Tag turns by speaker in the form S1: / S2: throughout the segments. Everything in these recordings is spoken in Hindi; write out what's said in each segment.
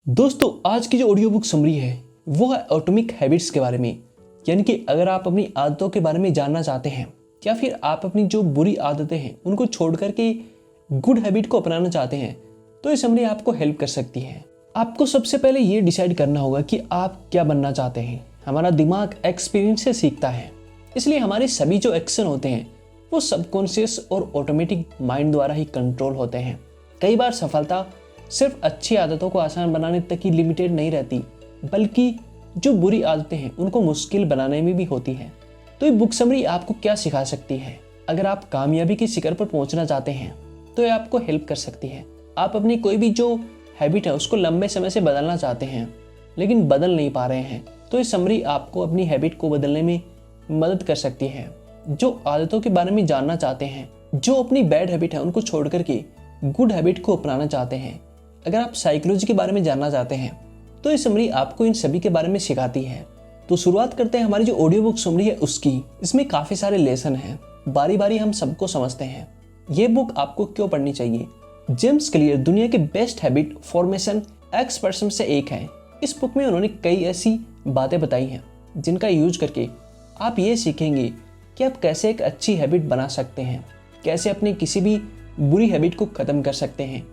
S1: दोस्तों आज की जो ऑडियो बुक समरी है वो है एटॉमिक हैबिट्स के बारे में। यानी कि अगर आप अपनी आदतों के बारे में जानना चाहते हैं या फिर आप अपनी जो बुरी आदतें हैं उनको छोड़ करके गुड हैबिट को अपनाना चाहते हैं तो ये समरी आपको हेल्प कर सकती है। आपको सबसे पहले ये डिसाइड करना होगा कि आप क्या बनना चाहते हैं। हमारा दिमाग एक्सपीरियंस से सीखता है, इसलिए हमारे सभी जो एक्शन होते हैं वो सबकॉन्शियस और ऑटोमेटिक माइंड द्वारा ही कंट्रोल होते हैं। कई बार सफलता सिर्फ अच्छी आदतों को आसान बनाने तक ही लिमिटेड नहीं रहती, बल्कि जो बुरी आदतें हैं उनको मुश्किल बनाने में भी होती है। तो ये बुक समरी आपको क्या सिखा सकती है? अगर आप कामयाबी के शिखर पर पहुंचना चाहते हैं तो ये आपको हेल्प कर सकती है। आप अपनी कोई भी जो हैबिट है उसको लंबे समय से बदलना चाहते हैं लेकिन बदल नहीं पा रहे हैं, तो ये समरी आपको अपनी हैबिट को बदलने में मदद कर सकती है। जो आदतों के बारे में जानना चाहते हैं, जो अपनी बैड हैबिट है उनको छोड़ करके गुड हैबिट को अपनाना चाहते हैं, अगर आप साइकोलॉजी के बारे में जानना चाहते हैं तो ये समरी आपको इन सभी के बारे में सिखाती है। तो शुरुआत करते हैं हमारी जो ऑडियो बुक समरी है उसकी। इसमें काफ़ी सारे लेसन हैं, बारी बारी हम सबको समझते हैं। ये बुक आपको क्यों पढ़नी चाहिए? जेम्स क्लियर दुनिया के बेस्ट हैबिट फॉर्मेशन एक्सपर्ट्स में से एक है। इस बुक में उन्होंने कई ऐसी बातें बताई हैं जिनका यूज करके आप ये सीखेंगे कि आप कैसे एक अच्छी हैबिट बना सकते हैं, कैसे अपनी किसी भी बुरी हैबिट को ख़त्म कर सकते हैं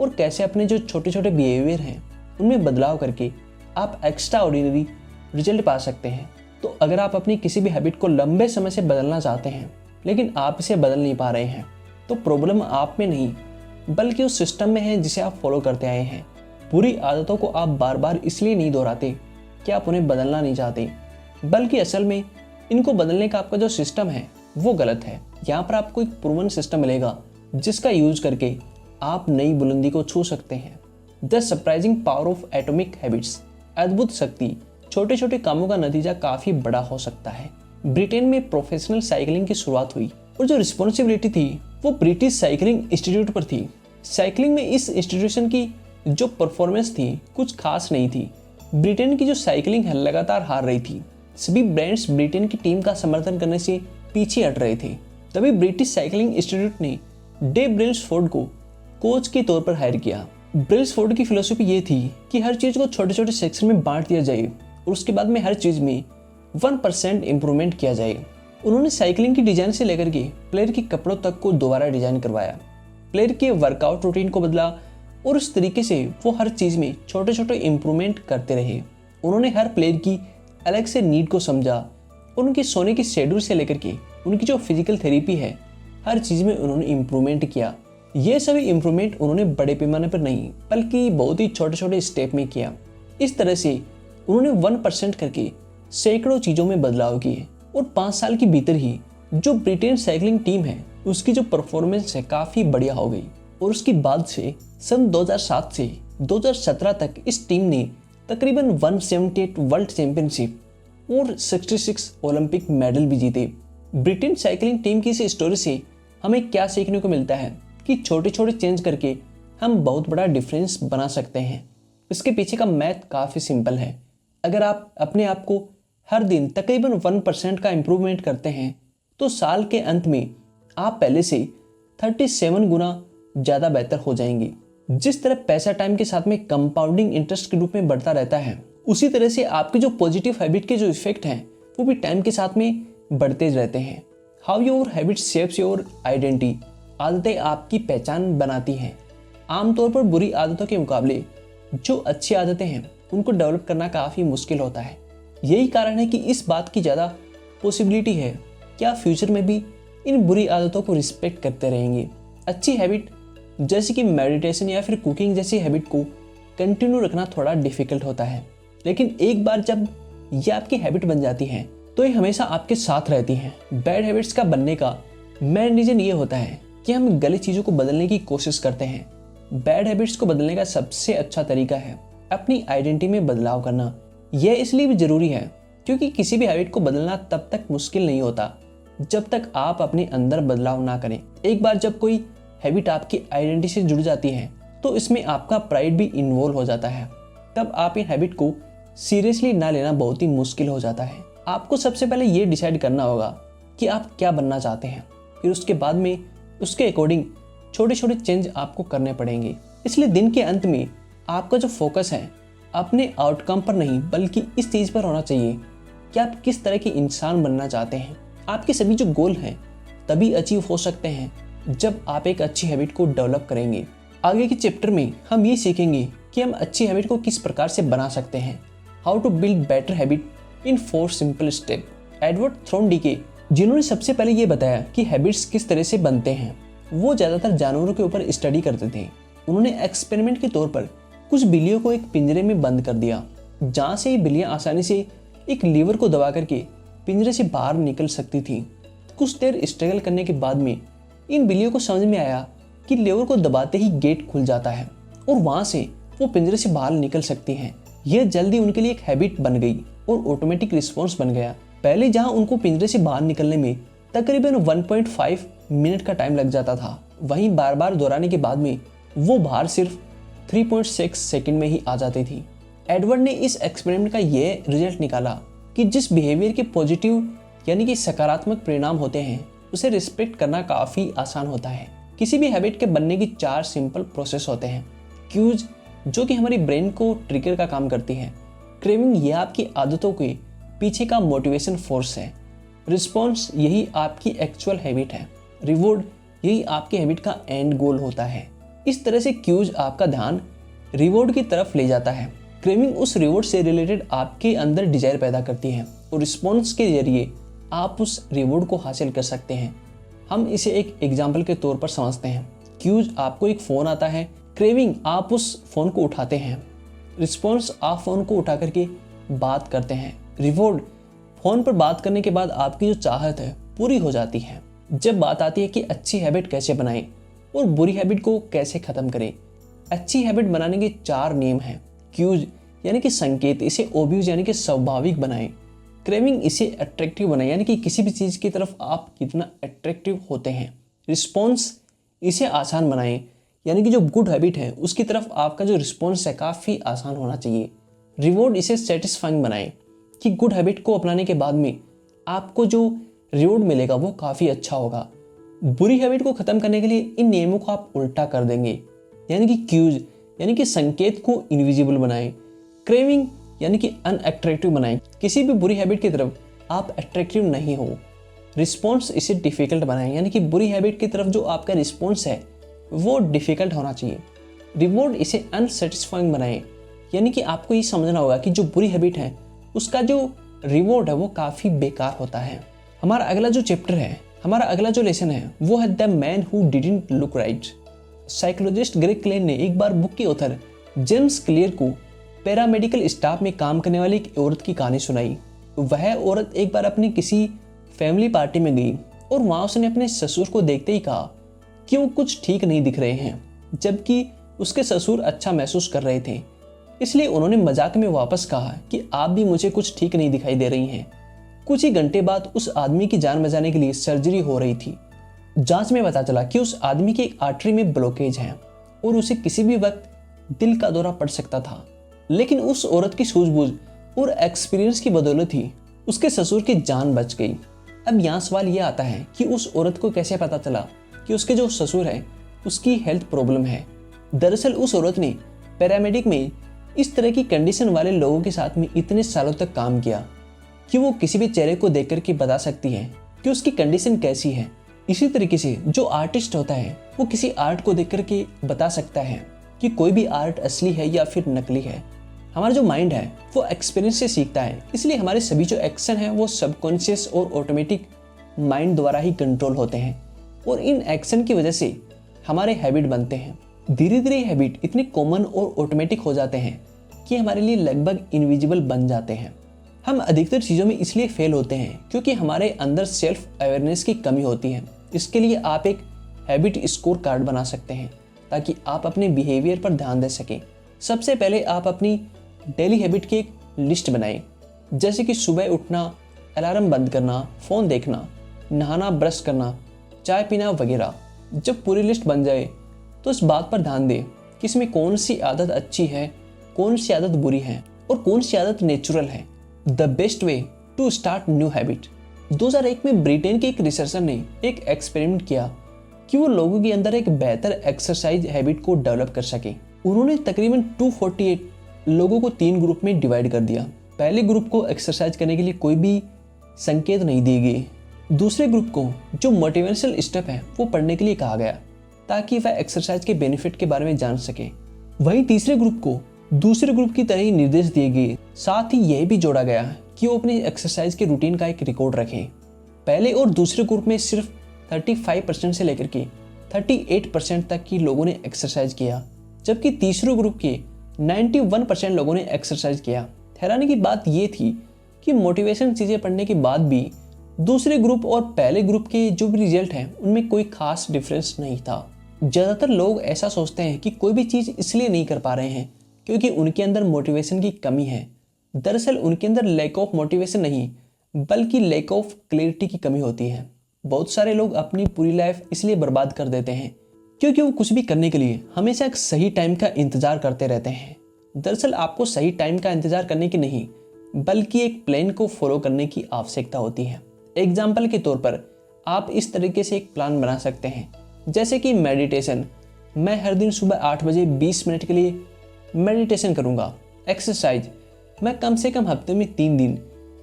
S1: और कैसे अपने जो छोटे छोटे बिहेवियर हैं उनमें बदलाव करके आप एक्स्ट्रा ऑर्डिनरी रिजल्ट पा सकते हैं। तो अगर आप अपनी किसी भी हैबिट को लंबे समय से बदलना चाहते हैं लेकिन आप इसे बदल नहीं पा रहे हैं तो प्रॉब्लम आप में नहीं बल्कि उस सिस्टम में है जिसे आप फॉलो करते आए हैं। बुरी आदतों को आप बार बार इसलिए नहीं दोहराते कि आप उन्हें बदलना नहीं चाहते, बल्कि असल में इनको बदलने का आपका जो सिस्टम है वो गलत है। यहाँ पर आपको एक प्रूवन सिस्टम मिलेगा जिसका यूज करके आप नई बुलंदी को छू सकते हैं। The surprising power of atomic habits. अद्भुत शक्ति छोटे छोटे कामों का नतीजा काफ़ी बड़ा हो सकता है। ब्रिटेन में प्रोफेशनल साइकिलिंग की शुरुआत हुई और जो रिस्पॉन्सिबिलिटी थी वो ब्रिटिश साइकिलिंग इंस्टीट्यूट पर थी। साइकिलिंग में इस इंस्टीट्यूशन की जो परफॉर्मेंस थी कुछ खास नहीं थी। ब्रिटेन की जो साइकिलिंग है लगातार हार रही थी। सभी ब्रांड्स ब्रिटेन की टीम का समर्थन करने से पीछे हट रहे थे। तभी ब्रिटिश साइकिलिंग इंस्टीट्यूट ने डेव ब्रेल्सफोर्ड को कोच के तौर पर हायर किया। ब्रेल्सफोर्ड की फिलोसफी ये थी कि हर चीज़ को छोटे छोटे सेक्शन में बांट दिया जाए और उसके बाद में हर चीज़ में 1% इम्प्रूवमेंट किया जाए। उन्होंने साइकिलिंग की डिज़ाइन से लेकर के प्लेयर के कपड़ों तक को दोबारा डिज़ाइन करवाया, प्लेयर के वर्कआउट रूटीन को बदला और उस तरीके से वो हर चीज़ में छोटे छोटे इम्प्रूवमेंट करते रहे। उन्होंने हर प्लेयर की अलग से नीड को समझा और उनकी सोने की शेड्यूल से लेकर के उनकी जो फिजिकल थेरेपी है हर चीज़ में उन्होंने इम्प्रूवमेंट किया। ये सभी इम्प्रूवमेंट उन्होंने बड़े पैमाने पर नहीं बल्कि बहुत ही छोटे छोटे स्टेप में किया। इस तरह से उन्होंने 1% करके सैकड़ों चीज़ों में बदलाव किए और 5 साल के भीतर ही जो ब्रिटेन साइकिलिंग टीम है उसकी जो परफॉर्मेंस है काफ़ी बढ़िया हो गई। और उसके बाद से सन 2007 से 2017 तक इस टीम ने तकरीबन 178 वर्ल्ड चैंपियनशिप और 66 ओलंपिक मेडल भी जीते। ब्रिटेन साइकिलिंग टीम की इस स्टोरी से हमें क्या सीखने को मिलता है कि छोटे छोटे चेंज करके हम बहुत बड़ा डिफरेंस बना सकते हैं। इसके पीछे का मैथ काफ़ी सिंपल है। अगर आप अपने आप को हर दिन तकरीबन 1% का इम्प्रूवमेंट करते हैं तो साल के अंत में आप पहले से 37 गुना ज़्यादा बेहतर हो जाएंगे। जिस तरह पैसा टाइम के साथ में कंपाउंडिंग इंटरेस्ट के रूप में बढ़ता रहता है, उसी तरह से आपके जो पॉजिटिव हैबिट के जो इफेक्ट हैं वो भी टाइम के साथ में बढ़ते रहते हैं। How your habit shapes your identity. आदतें आपकी पहचान बनाती हैं। आमतौर पर बुरी आदतों के मुकाबले जो अच्छी आदतें हैं उनको डेवलप करना काफ़ी मुश्किल होता है। यही कारण है कि इस बात की ज़्यादा पॉसिबिलिटी है कि आप फ्यूचर में भी इन बुरी आदतों को रिस्पेक्ट करते रहेंगे। अच्छी हैबिट जैसे कि मेडिटेशन या फिर कुकिंग जैसी हैबिट को कंटिन्यू रखना थोड़ा डिफिकल्ट होता है, लेकिन एक बार जब ये आपकी हैबिट बन जाती है तो ये हमेशा आपके साथ रहती हैं। बैड हैबिट्स का बनने का मेन रीज़न ये होता है कि हम गलत चीज़ों को बदलने की कोशिश करते हैं। बैड हैबिट्स को बदलने का सबसे अच्छा तरीका है अपनी आइडेंटिटी में बदलाव करना। यह इसलिए भी ज़रूरी है क्योंकि किसी भी हैबिट को बदलना तब तक मुश्किल नहीं होता जब तक आप अपने अंदर बदलाव ना करें। एक बार जब कोई हैबिट आपकी आइडेंटिटी से जुड़ जाती है तो इसमें आपका प्राइड भी इन्वॉल्व हो जाता है। तब आप इन हैबिट को सीरियसली ना लेना बहुत ही मुश्किल हो जाता है। आपको सबसे पहले ये डिसाइड करना होगा कि आप क्या बनना चाहते हैं, फिर उसके बाद में उसके अकॉर्डिंग छोटे छोटे चेंज आपको करने पड़ेंगे। इसलिए दिन के अंत में आपका जो फोकस है अपने आउटकम पर नहीं बल्कि इस चीज़ पर होना चाहिए कि आप किस तरह के इंसान बनना चाहते हैं। आपके सभी जो गोल हैं तभी अचीव हो सकते हैं जब आप एक अच्छी हैबिट को डेवलप करेंगे। आगे के चैप्टर में हम ये सीखेंगे कि हम अच्छी हैबिट को किस प्रकार से बना सकते हैं। How to build better habit in 4 simple step. Edward Thorndike, जिन्होंने सबसे पहले ये बताया कि हैबिट्स किस तरह से बनते हैं, वो ज़्यादातर जानवरों के ऊपर स्टडी करते थे। उन्होंने एक्सपेरिमेंट के तौर पर कुछ बिल्लियों को एक पिंजरे में बंद कर दिया, जहाँ से ये बिल्लियाँ आसानी से एक लीवर को दबा करके पिंजरे से बाहर निकल सकती थी। कुछ देर स्ट्रगल करने के बाद में इन बिल्लियों को समझ में आया कि लीवर को दबाते ही गेट खुल जाता है और वहाँ से वो पिंजरे से बाहर निकल सकती हैं। यह जल्दी उनके लिए एक हैबिट बन गई और ऑटोमेटिक रिस्पॉन्स बन गया। पहले जहाँ उनको पिंजरे से बाहर निकलने में तकरीबन 1.5 मिनट का टाइम लग जाता था, वहीं बार बार दोहराने के बाद में वो बाहर सिर्फ 3.6 सेकंड में ही आ जाती थी। एडवर्ड ने इस एक्सपेरिमेंट का ये रिजल्ट निकाला कि जिस बिहेवियर के पॉजिटिव यानी कि सकारात्मक परिणाम होते हैं उसे रिस्पेक्ट करना काफ़ी आसान होता है। किसी भी हैबिट के बनने की 4 सिंपल प्रोसेस होते हैं। क्यूज, जो कि हमारी ब्रेन को ट्रिगर का काम करती है। क्रेविंग, यह आपकी आदतों के पीछे का मोटिवेशन फोर्स है। रिस्पॉन्स, यही आपकी एक्चुअल हैबिट है। रिवॉर्ड, यही आपकी हैबिट का एंड गोल होता है। इस तरह से क्यूज आपका ध्यान रिवॉर्ड की तरफ ले जाता है। क्रेविंग उस रिवॉर्ड से रिलेटेड आपके अंदर डिजायर पैदा करती है और रिस्पॉन्स के जरिए आप उस रिवॉर्ड को हासिल कर सकते हैं। हम इसे एक एग्जाम्पल के तौर पर समझते हैं। क्यूज, आपको एक फ़ोन आता है। क्रेविंग, आप उस फ़ोन को उठाते हैं। रिस्पॉन्स, आप फ़ोन को उठा करके बात करते हैं। रिवॉर्ड, फ़ोन पर बात करने के बाद आपकी जो चाहत है पूरी हो जाती है। जब बात आती है कि अच्छी हैबिट कैसे बनाएं और बुरी हैबिट को कैसे ख़त्म करें, अच्छी हैबिट बनाने के 4 नियम हैं। क्यूज यानी कि संकेत, इसे ओब्यूज यानी कि स्वाभाविक बनाएं। क्रेविंग, इसे अट्रैक्टिव बनाएं यानी कि किसी भी चीज़ की तरफ आप कितना अट्रैक्टिव होते हैं। रिस्पॉन्स, इसे आसान बनाएं यानी कि जो गुड हैबिट है उसकी तरफ आपका जो रिस्पॉन्स है काफ़ी आसान होना चाहिए। रिवॉर्ड, इसे सेटिस्फाइंग बनाएं कि गुड हैबिट को अपनाने के बाद में आपको जो रिवॉर्ड मिलेगा वो काफ़ी अच्छा होगा। बुरी हैबिट को ख़त्म करने के लिए इन नियमों को आप उल्टा कर देंगे यानी कि क्यूज यानी कि संकेत को इनविजिबल बनाएं। क्रेविंग यानी कि अनअट्रैक्टिव बनाएं, किसी भी बुरी हैबिट की तरफ आप अट्रैक्टिव नहीं हो। रिस्पॉन्स, इसे डिफ़िकल्ट बनाएं यानी कि बुरी हैबिट की तरफ जो आपका रिस्पॉन्स है वो डिफ़िकल्ट होना चाहिए। रिवॉर्ड, इसे अनसेटिस्फाइंग बनाएं यानी कि आपको ये समझना होगा कि जो बुरी हैबिट है उसका जो रिवॉर्ड है वो काफ़ी बेकार होता है। हमारा अगला जो चैप्टर है, हमारा अगला जो लेसन है वो है the man who didn't look right. Psychologist Greg Klein ने एक बार बुक के ऑथर जेम्स क्लियर को पैरामेडिकल स्टाफ में काम करने वाली एक औरत की कहानी सुनाई। वह औरत एक बार अपनी किसी फैमिली पार्टी में गई और वहाँ उसने अपने ससुर को देखते ही कहा कि वो कुछ ठीक नहीं दिख रहे हैं, जबकि उसके ससुर अच्छा महसूस कर रहे थे। इसलिए उन्होंने मजाक में वापस कहा कि आप भी मुझे कुछ ठीक नहीं दिखाई दे रही हैं। कुछ ही घंटे बाद उस आदमी की जान बचाने के लिए सर्जरी हो रही थी। जांच में पता चला कि उस आदमी की एक आर्टरी में ब्लॉकेज है और उसे किसी भी वक्त दिल का दौरा पड़ सकता था। लेकिन उस औरत की सूझबूझ और एक्सपीरियंस की बदौलत ही उसके ससुर की जान बच गई। अब यहाँ सवाल यह आता है कि उस औरत को कैसे पता चला कि उसके जो ससुर है उसकी हेल्थ प्रॉब्लम है। दरअसल उस औरत ने पैरामेडिक में इस तरह की कंडीशन वाले लोगों के साथ में इतने सालों तक काम किया कि वो किसी भी चेहरे को देख करके बता सकती है कि उसकी कंडीशन कैसी है। इसी तरीके से जो आर्टिस्ट होता है वो किसी आर्ट को देख करके बता सकता है कि कोई भी आर्ट असली है या फिर नकली है। हमारा जो माइंड है वो एक्सपीरियंस से सीखता है, इसलिए हमारे सभी जो एक्शन है वो सबकॉन्शियस और ऑटोमेटिक माइंड द्वारा ही कंट्रोल होते हैं और इन एक्शन की वजह से हमारे हैबिट बनते हैं। धीरे धीरे हैबिट इतने कॉमन और ऑटोमेटिक हो जाते हैं कि हमारे लिए लगभग इनविजिबल बन जाते हैं। हम अधिकतर चीज़ों में इसलिए फेल होते हैं क्योंकि हमारे अंदर सेल्फ अवेयरनेस की कमी होती है। इसके लिए आप एक हैबिट स्कोर कार्ड बना सकते हैं ताकि आप अपने बिहेवियर पर ध्यान दे सकें। सबसे पहले आप अपनी डेली हैबिट की एक लिस्ट बनाएं, जैसे कि सुबह उठना, अलार्म बंद करना, फ़ोन देखना, नहाना, ब्रश करना, चाय पीना वगैरह। जब पूरी लिस्ट बन जाए तो इस बात पर ध्यान दें कि इसमें कौन सी आदत अच्छी है, कौन सी आदत बुरी है और कौन सी आदत नेचुरल है। The best way to start new habit. 2001 में ब्रिटेन के एक रिसर्चर ने एक एक्सपेरिमेंट किया कि वो लोगों के अंदर एक बेहतर एक्सरसाइज हैबिट को डेवलप कर सके। उन्होंने तकरीबन 248 लोगों को 3 ग्रुप में डिवाइड कर दिया। पहले ग्रुप को एक्सरसाइज करने के लिए कोई भी संकेत नहीं दिए गए। दूसरे ग्रुप को जो मोटिवेशनल स्टेप है वो पढ़ने के लिए कहा गया ताकि वह एक्सरसाइज के बेनिफिट के बारे में जान सके। वहीं तीसरे ग्रुप को दूसरे ग्रुप की तरह ही निर्देश दिए गए। साथ ही यह भी जोड़ा गया कि वो अपनी एक्सरसाइज के रूटीन का एक रिकॉर्ड रखें। पहले और दूसरे ग्रुप में सिर्फ 35% से लेकर के 38% तक की लोगों ने एक्सरसाइज किया, जबकि तीसरे ग्रुप के 91% लोगों ने एक्सरसाइज किया। हैरानी की बात यह थी कि मोटिवेशन चीज़ें पढ़ने के बाद भी दूसरे ग्रुप और पहले ग्रुप के जो भी रिजल्ट हैं उनमें कोई खास डिफरेंस नहीं था। ज़्यादातर लोग ऐसा सोचते हैं कि कोई भी चीज़ इसलिए नहीं कर पा रहे हैं क्योंकि उनके अंदर मोटिवेशन की कमी है। दरअसल उनके अंदर लैक ऑफ मोटिवेशन नहीं बल्कि लैक ऑफ क्लैरिटी की कमी होती है। बहुत सारे लोग अपनी पूरी लाइफ इसलिए बर्बाद कर देते हैं क्योंकि वो कुछ भी करने के लिए हमेशा एक सही टाइम का इंतज़ार करते रहते हैं। दरअसल आपको सही टाइम का इंतज़ार करने की नहीं बल्कि एक प्लान को फॉलो करने की आवश्यकता होती है। एग्जाम्पल के तौर पर आप इस तरीके से एक प्लान बना सकते हैं, जैसे कि मेडिटेशन। मैं हर दिन सुबह 8 बजे 20 मिनट के लिए मेडिटेशन करूंगा। एक्सरसाइज, मैं कम से कम हफ्ते में 3 दिन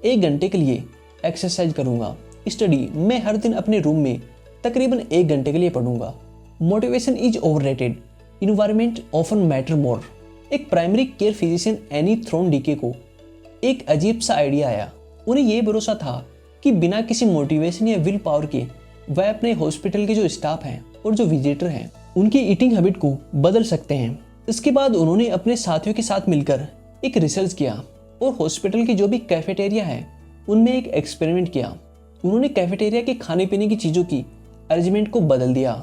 S1: 1 घंटे के लिए एक्सरसाइज करूंगा। स्टडी, मैं हर दिन अपने रूम में तकरीबन 1 घंटे के लिए पढ़ूंगा। Motivation is overrated, environment often matter more. एक प्राइमरी केयर फिजिशियन एनी थ्रोनडिके को एक अजीब सा आइडिया आया। उन्हें यह भरोसा था कि बिना किसी मोटिवेशन या विल पावर के वह अपने हॉस्पिटल के जो स्टाफ हैं और जो विजिटर हैं उनकी ईटिंग हैबिट को बदल सकते हैं। इसके बाद उन्होंने अपने साथियों के साथ मिलकर एक रिसर्च किया और हॉस्पिटल की जो भी कैफेटेरिया है उनमें एक एक्सपेरिमेंट किया। उन्होंने कैफेटेरिया के खाने पीने की चीज़ों की अरेंजमेंट को बदल दिया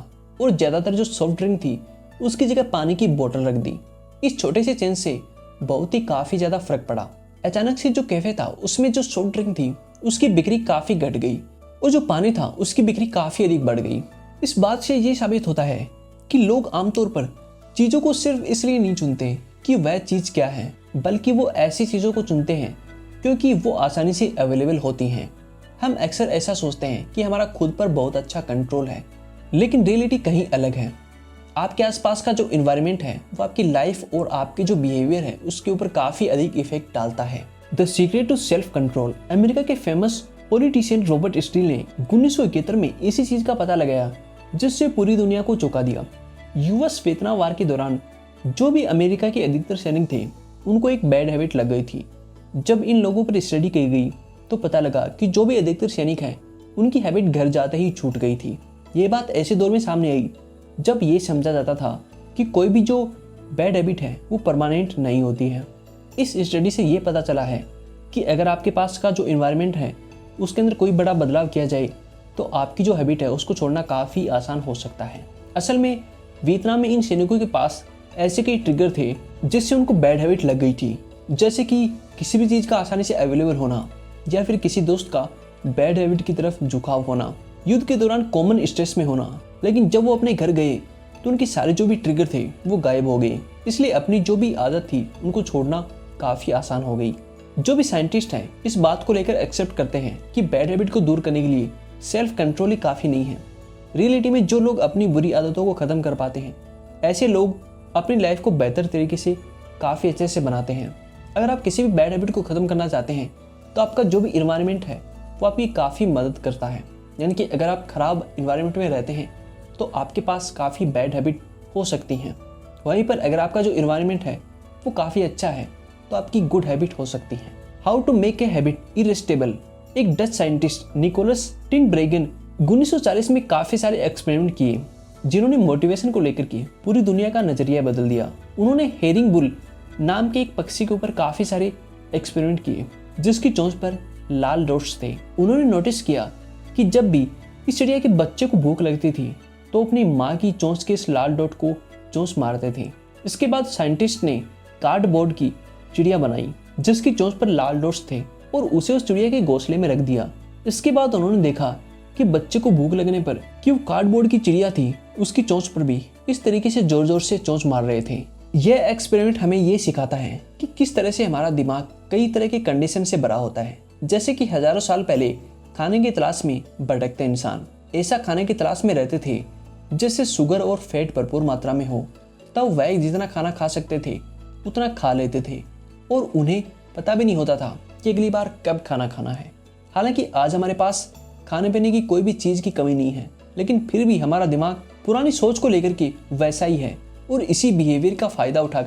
S1: और ज़्यादातर जो सॉफ्ट ड्रिंक थी उसकी जगह पानी की बोतल रख दी। इस छोटे से चेंज से बहुत ही काफ़ी ज़्यादा फर्क पड़ा। अचानक से जो कैफे था उसमें जो सॉफ्ट ड्रिंक थी उसकी बिक्री काफ़ी घट गई और जो पानी था उसकी बिक्री काफ़ी अधिक बढ़ गई। इस बात से ये साबित होता है कि लोग आमतौर पर चीज़ों को सिर्फ इसलिए नहीं चुनते कि वह चीज़ क्या है, बल्कि वो ऐसी चीज़ों को चुनते हैं क्योंकि वो आसानी से अवेलेबल होती हैं। हम अक्सर ऐसा सोचते हैं कि हमारा खुद पर बहुत अच्छा कंट्रोल है, लेकिन रियलिटी कहीं अलग है। आपके आसपास का जो इन्वायरमेंट है वो आपकी लाइफ और आपके जो बिहेवियर है उसके ऊपर काफ़ी अधिक इफेक्ट डालता है। The secret to self control. America के फेमस पॉलिटिशियन रॉबर्ट स्टील ने 1971 में इसी चीज़ का पता लगाया जिससे पूरी दुनिया को चौंका दिया। यूएस वियतनाम वार के दौरान जो भी अमेरिका के अधिकतर सैनिक थे उनको एक बैड हैबिट लग गई थी। जब इन लोगों पर स्टडी की गई तो पता लगा कि जो भी अधिकतर सैनिक हैं उनकी हैबिट घर जाते ही छूट गई थी। ये बात ऐसे दौर में सामने आई जब ये समझा जाता था कि कोई भी जो बैड हैबिट है वो परमानेंट नहीं होती है। इस स्टडी से ये पता चला है कि अगर आपके पास का जो इन्वायरमेंट है उसके अंदर कोई बड़ा बदलाव किया जाए तो आपकी जो हैबिट है उसको छोड़ना काफ़ी आसान हो सकता है। असल में वियतनाम में इन सैनिकों के पास ऐसे कई ट्रिगर थे जिससे उनको बैड हैबिट लग गई थी, जैसे कि किसी भी चीज़ का आसानी से अवेलेबल होना या फिर किसी दोस्त का बैड हैबिट की तरफ झुकाव होना, युद्ध के दौरान कॉमन स्ट्रेस में होना। लेकिन जब वो अपने घर गए तो उनके सारे जो भी ट्रिगर थे वो गायब हो गए, इसलिए अपनी जो भी आदत थी उनको छोड़ना काफ़ी आसान हो गई। जो भी साइंटिस्ट हैं इस बात को लेकर एक्सेप्ट करते हैं कि बैड हैबिट को दूर करने के लिए सेल्फ कंट्रोल ही काफ़ी नहीं है। रियलिटी में जो लोग अपनी बुरी आदतों को ख़त्म कर पाते हैं ऐसे लोग अपनी लाइफ को बेहतर तरीके से काफ़ी अच्छे से बनाते हैं। अगर आप किसी भी बैड हैबिट को ख़त्म करना चाहते हैं तो आपका जो भी इन्वायरमेंट है वो आपकी काफ़ी मदद करता है। यानी कि अगर आप ख़राब इन्वायरमेंट में रहते हैं तो आपके पास काफ़ी बैड हैबिट हो सकती हैं। वहीं पर अगर आपका जो इन्वायरमेंट है वो काफ़ी अच्छा है तो आपकी गुड हैबिट हो सकती है। How to make a habit irresistible. एक डच साइंटिस्ट निकोलस टिनब्रेगन 1940 में काफ़ी सारे एक्सपेरिमेंट किए जिन्होंने मोटिवेशन को लेकर के पूरी दुनिया का नज़रिया बदल दिया। उन्होंने हेरिंग बुल नाम के एक पक्षी के ऊपर काफ़ी सारे एक्सपेरिमेंट किए जिसकी चोंच पर लाल डॉट्स थे। उन्होंने नोटिस किया कि जब भी इस चिड़िया के बच्चे को भूख लगती थी तो अपनी माँ की चोंच के इस लाल डॉट को चोंच मारते थे। इसके बाद साइंटिस्ट ने कार्डबोर्ड की चिड़िया बनाई जिसकी चोंच पर लाल डॉट्स थे और उसे उस चिड़िया के घोंसले में रख दिया। इसके बाद उन्होंने देखा कि बच्चे को भूख लगने पर कि वो कार्डबोर्ड की चिड़िया थी उसकी चोंच पर भी इस तरीके से जोर जोर से चोंच मार रहे थे। यह एक्सपेरिमेंट हमें ये सिखाता है कि किस तरह से हमारा दिमाग कई तरह के कंडीशन से भरा होता है। जैसे कि हजारों साल पहले खाने की तलाश में भटकते इंसान ऐसा खाने की तलाश में रहते थे जिससे शुगर और फैट भरपूर मात्रा में हो, तब वह जितना खाना खा सकते थे उतना खा लेते थे और उन्हें पता भी नहीं होता था कि अगली बार कब खाना खाना है। हालांकि आज हमारे पास खाने पीने की कोई भी चीज़ की कमी नहीं है, लेकिन फिर भी हमारा दिमाग पुरानी सोच को लेकर के वैसा ही है और इसी बिहेवियर का फ़ायदा उठा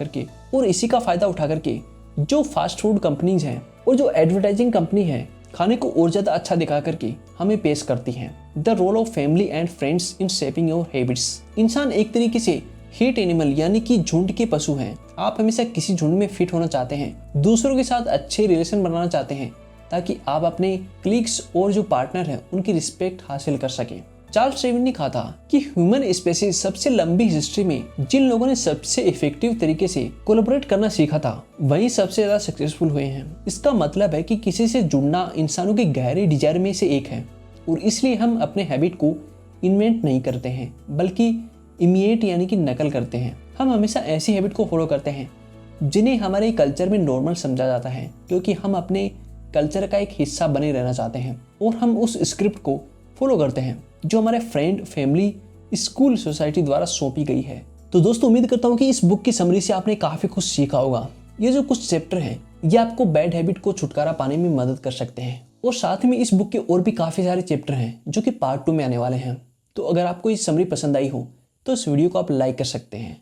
S1: करके जो फास्ट फूड कंपनीज हैं और जो एडवर्टाइजिंग कंपनी है खाने को और ज़्यादा अच्छा दिखा करके हमें पेश करती हैं। The role of family and friends in shaping your habits. इंसान एक तरीके से हीट एनिमल यानी कि झुंड के पशु हैं। आप हमेशा किसी झुंड में फिट होना चाहते हैं, दूसरों के साथ अच्छे रिलेशन बनाना चाहते हैं ताकि आप अपने क्लिक्स और जो पार्टनर हैं उनकी रिस्पेक्ट हासिल कर सकें। चार्ल्स डार्विन ने कहा था कि ह्यूमन स्पेसीज सबसे लंबी हिस्ट्री में जिन लोगों ने सबसे इफेक्टिव तरीके से कोलैबोरेट करना सीखा था वही सबसे ज्यादा सक्सेसफुल हुए हैं। इसका मतलब है कि किसी से जुड़ना इंसानों के गहरे डिजायर में से एक है और इसलिए हम अपने हैबिट को इन्वेंट नहीं करते हैं बल्कि इमिएट यानी कि नकल करते हैं। हम हमेशा ऐसी हैबिट को फॉलो करते हैं जिन्हें हमारे कल्चर में नॉर्मल समझा जाता है क्योंकि हम अपने कल्चर का एक हिस्सा बने रहना चाहते हैं और हम उस स्क्रिप्ट को फॉलो करते हैं जो हमारे फ्रेंड, फैमिली, स्कूल, सोसाइटी द्वारा सौंपी गई है। तो दोस्तों उम्मीद करता हूँ कि इस बुक की समरी से आपने काफ़ी कुछ सीखा होगा। ये जो कुछ चैप्टर हैं ये आपको बैड हैबिट को छुटकारा पाने में मदद कर सकते हैं और साथ में इस बुक के और भी काफ़ी सारे चैप्टर हैं जो कि पार्ट 2 में आने वाले हैं। तो अगर आपको ये समरी पसंद आई हो तो इस वीडियो को आप लाइक कर सकते हैं